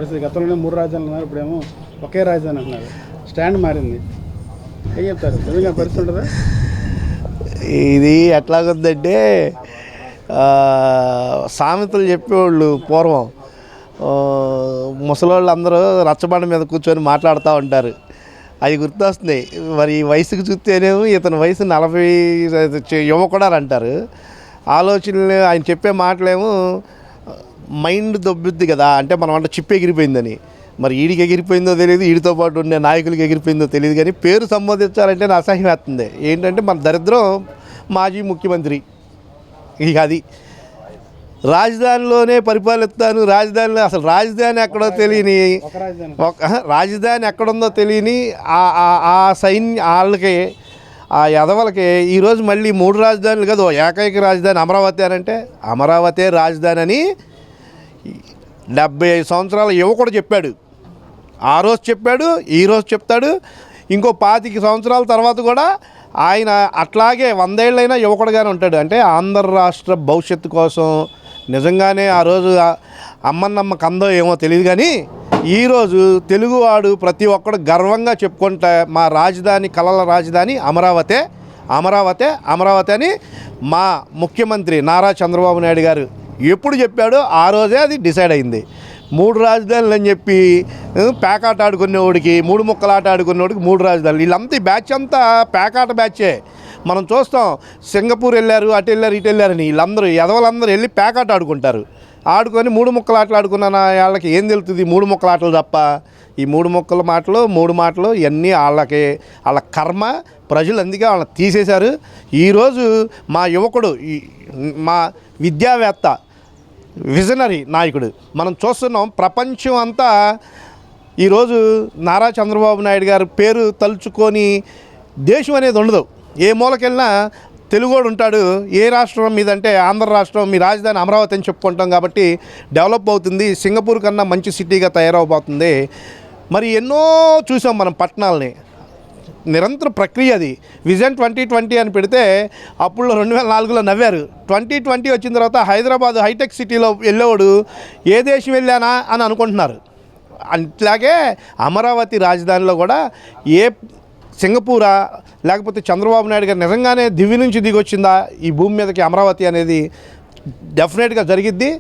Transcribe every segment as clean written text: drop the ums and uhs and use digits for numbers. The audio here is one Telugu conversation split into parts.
గతంలోనే 3 రాజధానులు అన్నారు, ఇప్పుడేమో ఒకే రాజధాని అంటున్నారు. స్టాండ్ మారింది. ఏం చెప్తారు? నిజంగా పరిస్థితి ఉంటుందా? ఇది ఎట్లాగొద్దంటే సామెతలు చెప్పేవాళ్ళు పూర్వం. ముసలోళ్ళు అందరూ రచ్చబండ మీద కూర్చొని మాట్లాడుతూ ఉంటారు. అది గుర్తొస్తుంది. మరి ఈ వయసుకు చూస్తేనేమో ఇతని వయసు 40 యువకుడు అంటారు. ఆలోచనలు ఆయన చెప్పే మాటలేమో మైండ్ దొబ్బుద్ది కదా. అంటే మనం అంటే చిప్ ఎగిరిపోయిందని. మరి ఈడికి ఎగిరిపోయిందో తెలియదు, వీడితో పాటు ఉండే నాయకులకి ఎగిరిపోయిందో తెలియదు. కానీ పేరు సంబోధించాలంటే నా అసహ్యం వేస్తుంది. ఏంటంటే మన దరిద్రం మాజీ ముఖ్యమంత్రి. ఇక అది రాజధానిలోనే పరిపాలిస్తాను, రాజధానిలో అసలు రాజధాని ఎక్కడో తెలియని, రాజధాని ఎక్కడుందో తెలియని ఆ వాళ్ళకి, ఆ యదవలకి ఈరోజు మళ్ళీ 3 రాజధానులు కదా, ఏకైక రాజధాని అమరావతి అని అంటే అమరావతి రాజధాని అని 75 సంవత్సరాల యువకుడు చెప్పాడు. ఆ రోజు చెప్పాడు, ఈరోజు చెప్తాడు. ఇంకో 25 సంవత్సరాల తర్వాత కూడా ఆయన అట్లాగే 100 ఏళ్ళైనా యువకుడుగానే ఉంటాడు. అంటే ఆంధ్ర రాష్ట్ర భవిష్యత్తు కోసం నిజంగానే ఆ రోజు అమ్మన్నమ్మ కందో ఏమో తెలియదు. కానీ ఈరోజు తెలుగువాడు ప్రతి ఒక్కడు గర్వంగా చెప్పుకుంటా మా రాజధాని, కలల రాజధాని అమరావతి, అమరావతి, అమరావతి అని మా ముఖ్యమంత్రి నారా చంద్రబాబు నాయుడు గారు ఎప్పుడు చెప్పాడో ఆ రోజే అది డిసైడ్ అయింది. 3 రాజధానులు అని చెప్పి పేకాట ఆడుకునేవాడికి, 3 ముక్కలు ఆట ఆడుకునేవాడికి 3 రాజధానులు. వీళ్ళంతా ఈ బ్యాచ్ అంతా పేకాట బ్యాచే. మనం చూస్తాం, సింగపూర్ వెళ్ళారు, అటు వెళ్ళారు, ఇటు వెళ్ళారని. వీళ్ళందరూ ఎదవలందరూ వెళ్ళి పేకాట ఆడుకుంటారు. ఆడుకొని 3 ముక్కలు ఆటలు ఆడుకున్న వాళ్ళకి ఏం తెలుస్తుంది? 3 ముక్కల ఆటలు తప్ప. ఈ 3 ముక్కల మాటలు, 3 మాటలు ఇవన్నీ వాళ్ళకి, వాళ్ళ కర్మ. ప్రజలు అందుకే వాళ్ళని తీసేశారు. ఈరోజు మా యువకుడు, మా విద్యావేత్త, విజనరీ నాయకుడు మనం చూస్తున్నాం. ప్రపంచం అంతా ఈరోజు నారా చంద్రబాబు నాయుడు గారి పేరు తలుచుకొని దేశం అనేది ఉండదు. ఏ మూలకెళ్ళినా తెలుగోడు ఉంటాడు. ఏ రాష్ట్రం మీద అంటే ఆంధ్ర రాష్ట్రం, మీ రాజధాని అమరావతి అని చెప్పుకుంటాం కాబట్టి డెవలప్ అవుతుంది. సింగపూర్ కన్నా మంచి సిటీగా తయారవబోతుంది. మరి ఎన్నో చూసాం మనం పట్టణాలని. నిరంతర ప్రక్రియ అది. విజన్ 2020 అని పెడితే అప్పుడు 2004లో నవ్వారు. 2020 వచ్చిన తర్వాత హైదరాబాద్ హైటెక్ సిటీలో వెళ్ళేవాడు ఏ దేశం వెళ్ళానా అని అనుకుంటున్నారు. అట్లాగే అమరావతి రాజధానిలో కూడా ఏ సింగపూరా లేకపోతే చంద్రబాబు నాయుడు గారు నిజంగానే దివి నుంచి దిగొచ్చిందా ఈ భూమి మీదకి అమరావతి అనేది డెఫినెట్గా జరిగిద్ది.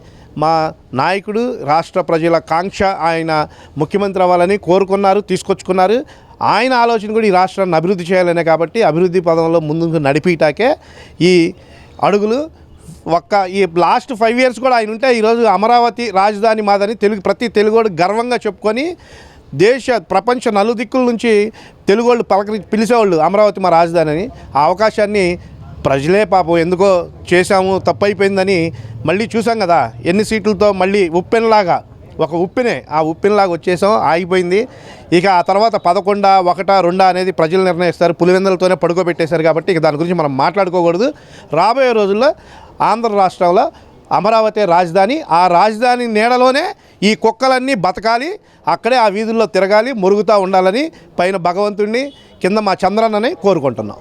మా నాయకుడు రాష్ట్ర ప్రజల కాంక్ష, ఆయన ముఖ్యమంత్రి అవ్వాలని కోరుకున్నారు, తీసుకొచ్చుకున్నారు. ఆయన ఆలోచన కూడా ఈ రాష్ట్రాన్ని అభివృద్ధి చేయాలనే కాబట్టి అభివృద్ధి పదంలో ముందుకు నడిపిటాకే ఈ అడుగులు. ఈ లాస్ట్ 5 years కూడా ఆయన ఉంటే ఈరోజు అమరావతి రాజధాని మాదని ప్రతి తెలుగోడు గర్వంగా చెప్పుకొని ప్రపంచ నలుదిక్కుల నుంచి తెలుగోళ్ళు పిలిచేవాళ్ళు అమరావతి మా రాజధాని అని. ఆ అవకాశాన్ని ప్రజలే పాపం ఎందుకో చేశాము, తప్పైపోయిందని మళ్ళీ చూసాం కదా. ఎన్ని సీట్లతో మళ్ళీ ఉప్పెనలాగా, ఒక ఉప్పెనే, ఆ ఉప్పెనలాగా వచ్చేసాం, ఆగిపోయింది. ఇక ఆ తర్వాత 11, 1, 2 అనేది ప్రజలు నిర్ణయిస్తారు. పులివెందులతోనే పడుకోబెట్టేశారు కాబట్టి ఇక దాని గురించి మనం మాట్లాడుకోకూడదు. రాబోయే రోజుల్లో ఆంధ్ర రాష్ట్రంలో అమరావతి రాజధాని, ఆ రాజధాని నీడలోనే ఈ కుక్కలన్నీ బతకాలి, అక్కడే ఆ వీధుల్లో తిరగాలి, మురుగుతూ ఉండాలని పైన భగవంతుడిని, కింద మా చంద్రన్నని కోరుకుంటున్నాం.